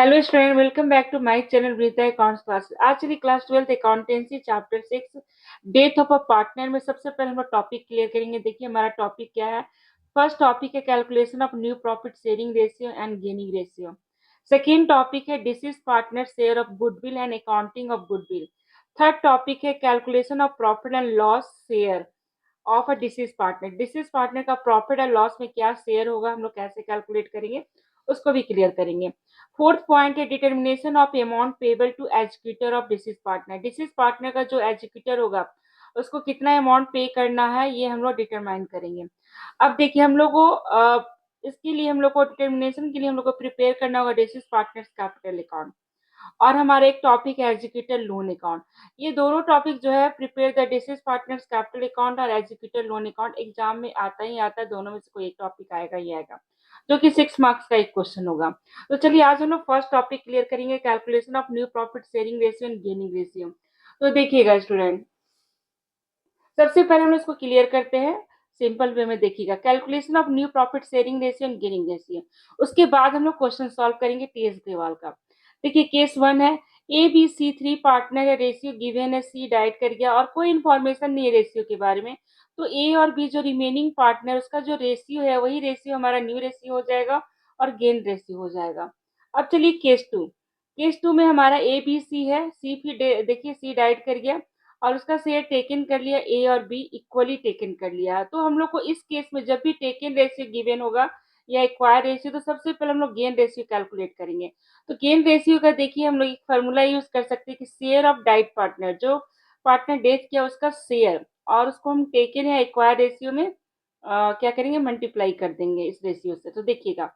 Hello student, welcome back to my channel ब्रीता accounts class. आज चलिए class 12 accountancy chapter 6 death of a partner में सबसे पहले हम लोग टॉपिक क्लियर करेंगे। देखिए हमारा टॉपिक क्या है। फर्स्ट टॉपिक है calculation of new profit sharing ratio and gaining ratio. Second topic है deceased partner share of goodwill and accounting of goodwill. Third topic है calculation of profit and loss share of a deceased partner. Deceased partner का profit and loss में क्या share होगा, हम लोग कैसे calculate करेंगे, उसको भी क्लियर करेंगे। फोर्थ पॉइंट है determination of amount payable to executor of deceased partner. Deceased partner का जो एग्जीक्यूटर होगा उसको कितना अमाउंट पे करना है, ये हम लोग डिटरमाइन करेंगे। अब देखिए हम लोग को इसके लिए हम लोग को डिटर्मिनेशन के लिए हम लोग को प्रिपेयर करना होगा डिसीज पार्टनर्स कैपिटल अकाउंट। और हमारा एक टॉपिक है एग्जीक्यूटर लोन अकाउंट। ये दोनों टॉपिक जो है prepare the disease partners capital account और एग्जीक्यूटर लोन अकाउंट एग्जाम में आता ही आता है। दोनों में से कोई एक टॉपिक आएगा ही आएगा, जो कि 6 मार्क्स का एक क्वेश्चन होगा। तो चलिए आज हम लोग फर्स्ट टॉपिक क्लियर करेंगे, calculation of new profit sharing ratio and gaining ratio. तो देखिएगा स्टूडेंट, सबसे पहले हम लोग इसको क्लियर करते हैं सिंपल वे में। देखिएगा calculation of new profit sharing ratio and gaining ratio, उसके बाद हम लोग क्वेश्चन सॉल्व करेंगे टीएस ग्रेवाल का। देखिए केस 1 है, ए बी सी 3 पार्टनर है, रेशियो गिवन है, सी डाइट कर गया और कोई इन्फॉर्मेशन नहीं है रेशियो के बारे में। तो ए और बी जो रिमेनिंग पार्टनर उसका जो रेशियो है वही रेशियो हमारा न्यू रेशियो हो जाएगा और गेन रेशियो हो जाएगा। अब चलिए केस 2 में हमारा ए बी सी है, सी भी देखिए सी डाइट कर गया और उसका शेयर टेकन कर लिया, ए और बी इक्वली टेकन कर लिया। तो हम लोग को इस केस में जब भी टेकन रेशियो गिवन होगा या एक्वायर रेशियो, तो सबसे पहले हम लोग गेन रेशियो कैलकुलेट करेंगे। तो गेन रेशियो का देखिए हम लोग एक फार्मूला यूज कर सकते हैं कि शेयर ऑफ डाइट पार्टनर, जो पार्टनर डेथ किया उसका शेयर, और उसको हम टेकन या एक्वायर रेशियो में क्या करेंगे, मल्टीप्लाई कर देंगे इस रेशियो से। तो देखिएगा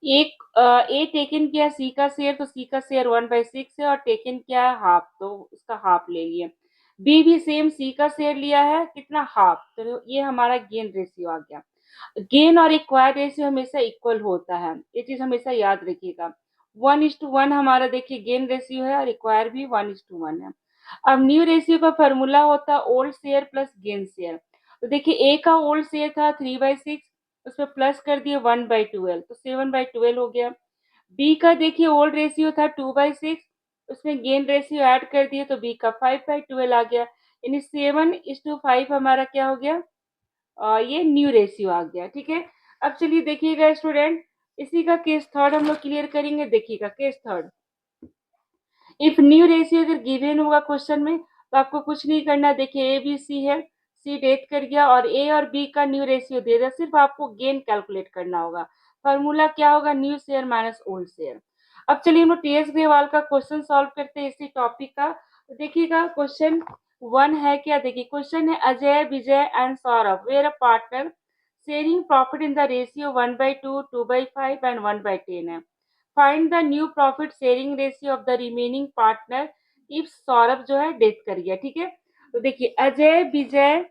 एक ए टेकन किया सी का शेयर, तो सी का शेयर 1/6 है और टेकन किया हाफ, तो उसका हाफ ले लिया। बी भी सेम सी का शेयर लिया है, कितना, हाफ, तो ये हमारा गेन रेशियो आ गया। गेन और एक्वायर रेशियो हमेशा इक्वल होता है, ये चीज हमेशा याद रखिएगा। 1:1 हमारा देखिए गेन रेशियो है और एक्वायर भी 1:1 है। अब न्यू रेशियो का फॉर्मूला होता है old share plus gain share. तो देखिए ए का ओल्ड शेयर था 3/6, उसमें प्लस कर दिए 1/12, तो 7/12 हो गया। बी का देखिए ओल्ड रेशियो था 2/6, उसमें गेन रेशियो ऐड कर दिए तो बी का 5/12 आ गया। यानी 7:5 हमारा क्या हो गया, ये न्यू रेशियो आ गया। ठीक है, अब चलिए देखिएगा स्टूडेंट, इसी का केस थर्ड हम लोग क्लियर करेंगे। देखिएगा case third, if new ratio अगर गिवन होगा क्वेश्चन में तो आपको कुछ नहीं करना। देखिए ए बी सी है, सी डेथ कर गया और ए और बी का न्यू रेशियो दे दिया, सिर्फ आपको गेन कैलकुलेट करना होगा। फॉर्मूला क्या होगा, new share minus old share. अब चलिए हम लोग टीएस ग्रेवाल का क्वेश्चन सॉल्व करते हैं इसी टॉपिक का। तो देखिएगा क्वेश्चन 1 है क्या, देखिए क्वेश्चन है Ajay Vijay and Saurabh were a partner sharing profit in the ratio 1/2, 2/5 and 1/10 है। Find the new profit sharing ratio of the remaining partner if Saurabh जो है डेथ कर गया। ठीक है, तो देखिए अजय विजय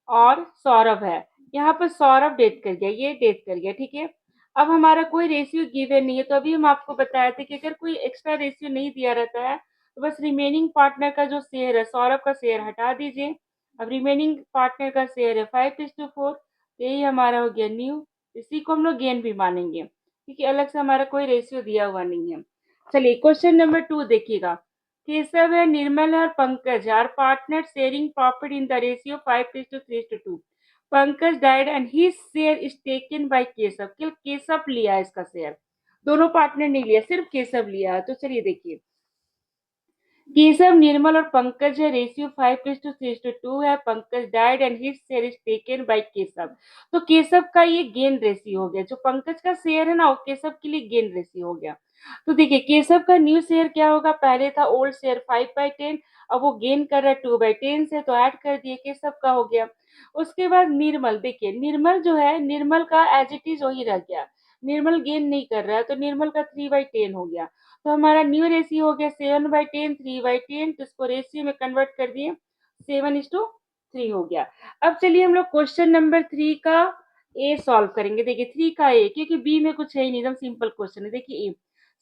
और सौरभ है, यहाँ पर सौरभ डेथ कर गया, ये डेथ कर गया। ठीक है, अब हमारा कोई रेशियो गिवन नहीं है, तो अभी हम आपको बताए थे कि अगर कोई एक्स्ट्रा रेशियो नहीं दिया रहता है तो बस रिमेनिंग पार्टनर का जो शेयर है, सौरभ का शेयर हटा दीजिए। अब रिमेनिंग पार्टनर का शेयर है 5:4, तो यही हमारा हो गया न्यू। इसी को हम लोग गेन भी मानेंगे क्योंकि अलग से हमारा कोई रेशियो दिया हुआ नहीं है। चलिए क्वेश्चन नंबर 2 देखिएगा, केशव है, निर्मल है और Pankaj are partner sharing profit in the ratio 5:3:2। Pankaj died and his share is taken by Keshav. केवल केशव लिया है इसका शेयर, दोनों पार्टनर नहीं लिया, सिर्फ केशव लिया है। तो चलिए देखिए, केशव, निर्मल और पंकज है, रेशियो 5:3:2 है। Pankaj died and his share is taken by Keshav. तो केशव का ये गेन रेशियो हो गया, जो पंकज का शेयर है ना वो केशव के लिए गेन रेशियो हो गया। तो देखिए केशव का न्यू शेयर क्या होगा, पहले था ओल्ड शेयर 5/10, अब वो गेन कर रहा है 2/10 से, तो ऐड कर दिए, केशव का हो गया। उसके बाद निर्मल, देखिए निर्मल जो है, निर्मल का एज इट इज वही रह गया, निर्मल गेन नहीं कर रहा है, तो निर्मल का 3/10 हो गया। तो हमारा न्यू रेशियो हो गया 7/10, 3/10, तो इसको रेशियो में कन्वर्ट कर दिए, 7:3 हो गया। अब चलिए हम लोग क्वेश्चन नंबर 3 का ए सॉल्व करेंगे। देखिए 3 का ए, क्योंकि बी में कुछ है ही नहीं, एकदम सिंपल क्वेश्चन है। देखिए A,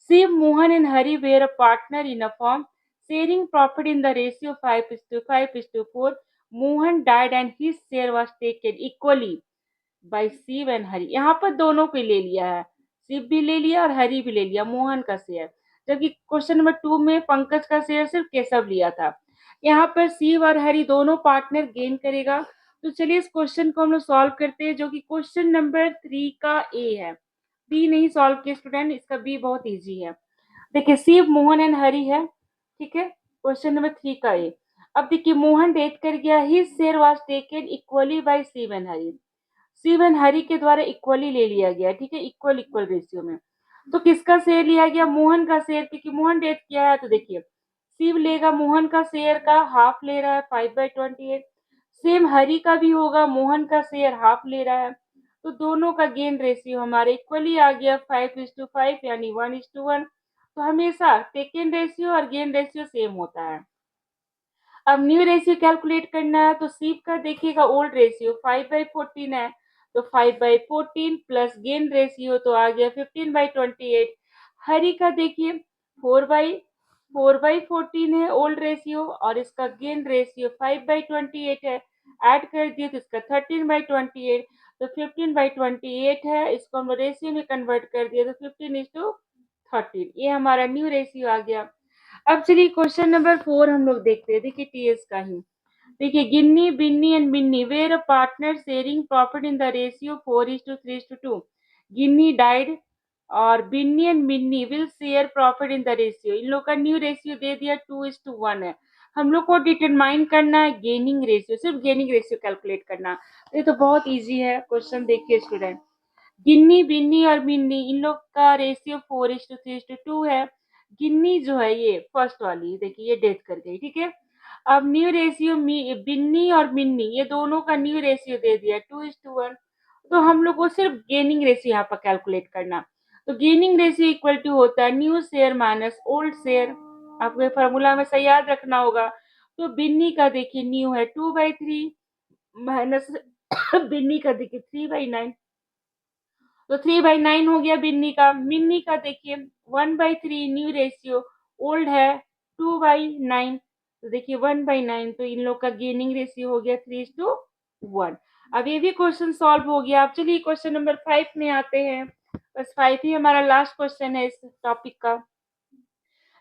Shiv, Mohan and Hari were a partner in a form sharing profit in the ratio 5:4। Mohan died and his share was taken equally by Shiv and Hari. यहाँ पर दोनों को ले लिया है, शिव भी ले लिया और हरि भी ले लिया, मोहन का शेयर। जबकि क्वेश्चन नंबर 2 में पंकज का शेयर सिर्फ केशव लिया था। यहाँ पर शिव और हरि दोनों पार्टनर गेन करेगा। तो चलिए इस क्वेश्चन को हम लोग सॉल्व करते हैं, जो कि क्वेश्चन नंबर 3 का ए है। बी नहीं सॉल्व किया स्टूडेंट, इसका बी बहुत इजी है। देखिए शिव, मोहन एंड हरि है, ठीक है, क्वेश्चन नंबर 3 का ए। अब देखिए मोहन डेथ कर गया, his share was taken equally by Shiv and Hari. Shiv and Hari के द्वारा इक्वली ले लिया गया, ठीक है, इक्वल इक्वल रेशियो में। तो किसका शेयर लिया गया? मोहन का शेयर, क्योंकि मोहन डेथ किया है। तो देखिए शिव लेगा मोहन का शेयर का हाफ ले रहा है 5/28। सेम हरि का भी होगा, मोहन का शेयर हाफ ले रहा है। तो दोनों का गेन रेशियो हमारे इक्वली आ गया 5:5 यानी 1:1। तो हमेशा टेकन रेशियो और गेन रेशियो सेम होता है। अब न्यू रेशियो कैलकुलेट करना है, तो शिव का देखिएगा ओल्ड रेशियो 5/14 है, तो 5/14 प्लस गेन रेशियो तो आ गया 15/28। हरि का देखिए 4/14 है ओल्ड रेशियो, और इसका गेन रेशियो 5/28 है। ऐड कर दिए तो इसका 13/28, तो 15/28 है। इसको हम रेशियो में कन्वर्ट कर दिए तो 15:13, ये हमारा न्यू रेशियो आ गया। अब चलिए क्वेश्चन नंबर 4 हम लोग देखते हैं। देखिए टीएस का ही, देखिए Ginni, Binni and Binni were a partner sharing profit in the ratio 4:3:2। Ginni died और Binni and Binni will share profit in the ratio. इन लोग का न्यू रेशियो दे दिया 2:1 है। हम लोग को डिटरमाइन करना है गेनिंग रेशियो, सिर्फ गेनिंग रेशियो कैलकुलेट करना। ये तो बहुत इजी है क्वेश्चन, देखिए स्टूडेंट, गिन्नी, बिन्नी और मिन्नी इन लोग का रेशियो 4:3:2 है। गिन्नी जो है ये फर्स्ट वाली, देखिए ये डेथ कर गई, ठीक है। अब न्यू रेशियो बिन्नी और मिन्नी ये दोनों का न्यू रेशियो दे दिया 2:1। तो हम लोग को सिर्फ गेनिंग रेशियो यहाँ पर कैलकुलेट करना। तो गेनिंग रेशियो इक्वल टू होता है new share minus old share. आपको ये फॉर्मूला हमेशा याद रखना होगा। तो बिन्नी का देखिए न्यू है 2/3 माइनस बिन्नी का देखिए 3/9, तो 3/9 हो गया बिन्नी का। मिन्नी का देखिए 1/3 न्यू रेशियो, ओल्ड है 2/9, तो देखिए 1/9, तो इन लोग का गेनिंग रेशियो हो गया 3:1। अब ये भी क्वेश्चन सॉल्व हो गया। अब चलिए क्वेश्चन नंबर 5 में आते हैं। बस 5 ही हमारा लास्ट क्वेश्चन है इस टॉपिक का।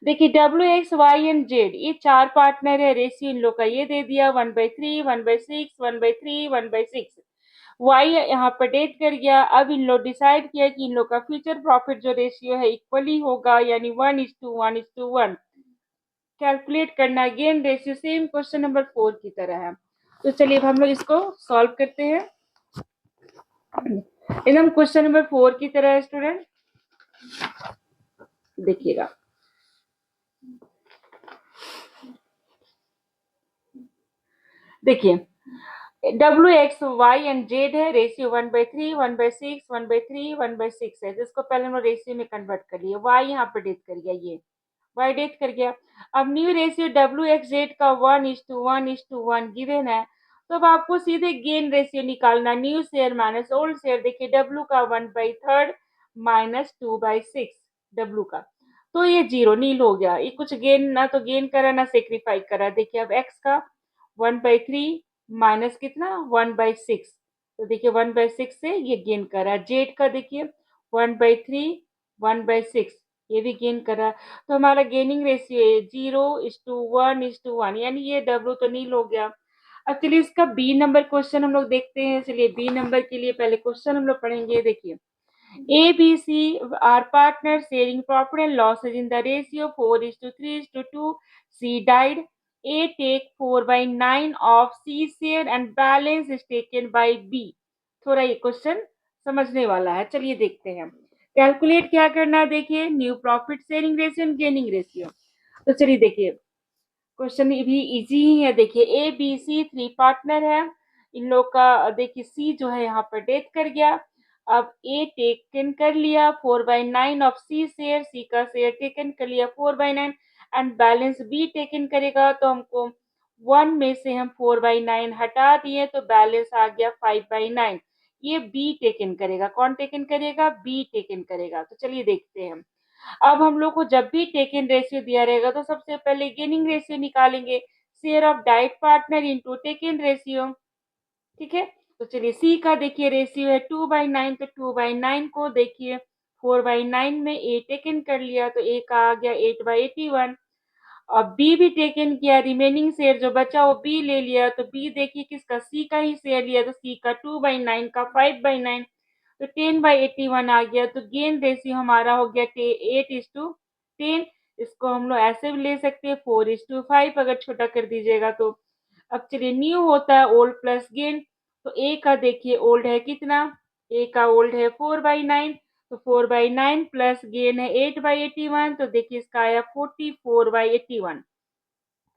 देखिए WX, Y एंड Z ये चार पार्टनर है, रेशियो इन लोग का ये दे दिया 1/3, 1/6, 1/3, 1/6। वाई यहाँ पर डेट कर गया। अब इन लोग डिसाइड किया कि इन लोग का फ्यूचर प्रॉफिट जो रेशियो है इक्वली होगा, यानी 1:1:1। कैलकुलेट करना gain ratio, same question number 4 की तरह है। तो चलिए अब हम लोग इसको सॉल्व करते हैं। एकदम क्वेश्चन नंबर 4 की तरह है स्टूडेंट, देखिएगा। देखिए WX, Y एंड Z है, रेशियो 1/3, 1/6, 1/3, 1/6 है, जिसको पहले हम रेशियो में कन्वर्ट कर लिए। Y यहाँ पर डेट कर गया, ये Y डेट कर गया। अब न्यू रेशियो WX, Z का 1:1:1 गिवन है। तो अब आपको सीधे गेन रेशियो निकालना, new share minus old share. देखिए W का 1/3 माइनस 2/6 W का, तो ये जीरो नील हो गया। ये कुछ गेन ना तो गेन करा ना सेक्रीफाई करा। देखिए अब X का 1/3 माइनस कितना 1/6, तो देखिए 1/6 से ये गेन कर रहा है। जेड का देखिए 1/3 1/6, ये भी गेन कर रहा है। तो हमारा गेनिंग रेशियो है 0:1:1, यानी ये डब्ल्यू तो नील हो गया। अब चलिए इसका बी नंबर क्वेश्चन हम लोग देखते हैं। चलिए बी नंबर के लिए पहले क्वेश्चन हम लोग पढ़ेंगे। देखिए A, B, C are partners sharing profit and losses in the ratio 4:3:2. C died. A take 4/9 of C share and balance is taken by B. थोड़ा ये क्वेश्चन समझने वाला है, चलिए देखते हैं। कैलकुलेट क्या करना है, देखिए new profit sharing ratio and gaining ratio. तो चलिए देखिए क्वेश्चन भी इजी ही है। देखिए ABC 3 पार्टनर है, इन लोग का देखिए C जो है यहाँ पर डेथ कर गया। अब A टेकन कर लिया 4/9 ऑफ C शेयर, C का शेयर टेकन कर लिया 4/9 एंड बैलेंस B टेकन करेगा। तो हमको 1 में से हम 4/9 हटा दिए तो बैलेंस आ गया 5/9। ये B टेकन करेगा, कौन टेकन करेगा? B टेकन करेगा। तो चलिए देखते हैं। अब हम लोग को जब भी टेकन रेशियो दिया रहेगा तो सबसे पहले गेनिंग रेशियो निकालेंगे, share of diet partner into taken ratio, ठीक है। तो चलिए सी का देखिए रेशियो है 2/9, तो 2/9 को देखिए 4/9 में ए टेकन कर लिया तो ए का आ गया 8/81। और बी भी टेकन किया, रिमेनिंग शेयर जो बचा वो बी ले लिया, तो बी देखिए किसका, सी का ही शेयर लिया, तो सी का 2/9 का 5/9, तो 10/81 आ गया। तो गेन रेशियो हमारा हो गया 8:10। इसको हम लोग ऐसे भी ले सकते हैं 4:5 अगर छोटा कर दीजिएगा तो। अब चलिए न्यू होता है ओल्ड प्लस गेन। तो ए का देखिए ओल्ड है कितना, ए का ओल्ड है 4/9, तो 4/9 प्लस गेन है 8/81, तो देखिए इसका आया 44/81।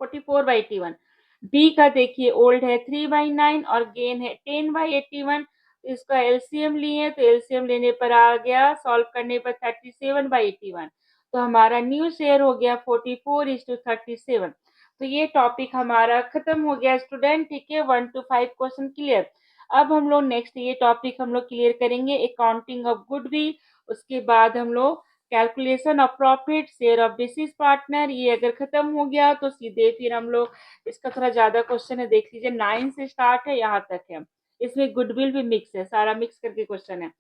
44/81। बी का देखिए ओल्ड है 3/9 और गेन है 10/81। इसका एलसीएम लिए तो एलसीएम लेने पर आ गया, सॉल्व करने पर 37/81। तो हमारा न्यू शेयर हो गया 44:37। तो ये टॉपिक हमारा खत्म हो गया स्टूडेंट, ठीक है। 1 to 5 क्वेश्चन क्लियर। अब हम लोग नेक्स्ट ये टॉपिक हम लोग क्लियर करेंगे अकाउंटिंग ऑफ गुडविल। उसके बाद हम लोग calculation of profit, share of business partner, ये अगर खत्म हो गया तो सीधे फिर हम लोग, इसका थोड़ा ज्यादा क्वेश्चन है देख लीजिए, 9 से स्टार्ट है यहाँ तक है। इसमें गुडविल भी मिक्स है, सारा मिक्स करके क्वेश्चन है।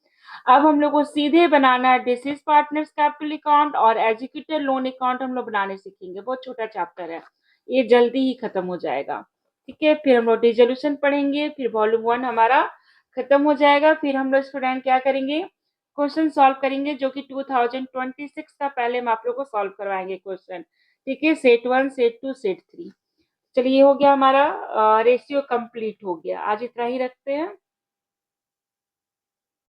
अब हम लोग को सीधे बनाना है डिसीज पार्टनर्स कैपिटल अकाउंट और एजुकेटर लोन अकाउंट हम लोग बनाने सीखेंगे। बहुत छोटा चैप्टर है, ये जल्दी ही खत्म हो जाएगा, ठीक है। फिर हम लोग डिसोल्यूशन पढ़ेंगे, फिर वॉल्यूम 1 हमारा खत्म हो जाएगा। फिर हम लोग स्टूडेंट क्या करेंगे, क्वेश्चन सॉल्व करेंगे जो कि 2026 का पहले हम आप लोग को सॉल्व करवाएंगे क्वेश्चन, ठीक है। Set 1, set 2, set 3। चलिए हो गया हमारा रेशियो कंप्लीट हो गया, आज इतना ही रखते हैं।